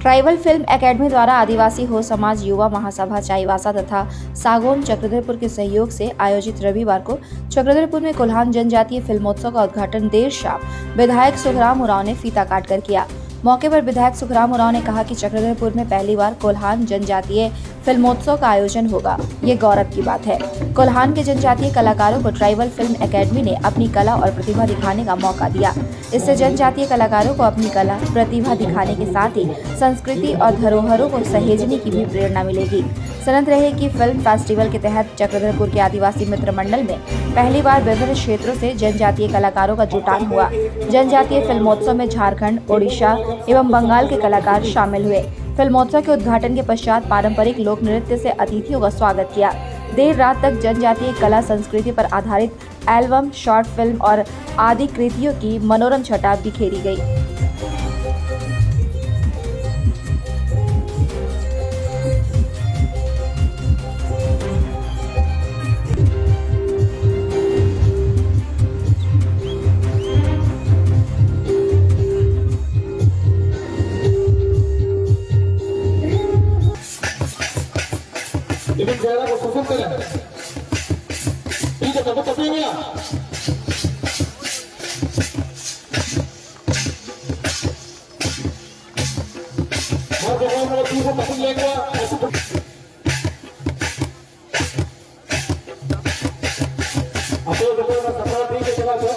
Tribal film academy द्वारा आदिवासी हो समाज युवा महासभा चाईबासा तथा सागौन चक्रधरपुर के सहयोग से आयोजित रविवार को चक्रधरपुर में कोल्हान जनजातीय फिल्मोत्सव का उद्घाटन देर शाम विधायक सुखराम उरांव ने फीता काटकर किया। मौके पर विधायक सुखराम उरांव ने कहा कि चक्रधरपुर में पहली बार कोल्हान जनजातीय फिल्मोत्सव का आयोजन होगा, ये गौरव की बात है। कोल्हान के जनजातीय कलाकारों को ट्राइबल फिल्म एकेडमी ने अपनी कला और प्रतिभा दिखाने का मौका दिया। इससे जनजातीय कलाकारों को अपनी कला प्रतिभा दिखाने के साथ ही संस्कृति और धरोहरों को सहेजने की भी प्रेरणा मिलेगी। सनत रहे कि फिल्म फेस्टिवल के तहत चक्रधरपुर के आदिवासी मित्र मंडल में पहली बार विभिन्न क्षेत्रों से जनजातीय कलाकारों का जुटान हुआ। जनजातीय फिल्मोत्सव में झारखंड, ओडिशा एवं बंगाल के कलाकार शामिल हुए। फिल्मोत्सव के उद्घाटन के पश्चात पारंपरिक लोक नृत्य से अतिथियों का स्वागत किया। देर रात तक जनजातीय कला संस्कृति पर आधारित एल्बम, शॉर्ट फिल्म और आदि कृतियों की मनोरम छटा बिखेरी गई। Ini biara ko susun kare. Ini to to niya. Mar ko mo ti ko tapin leka. Apo ko na sapra thi ke chala ko.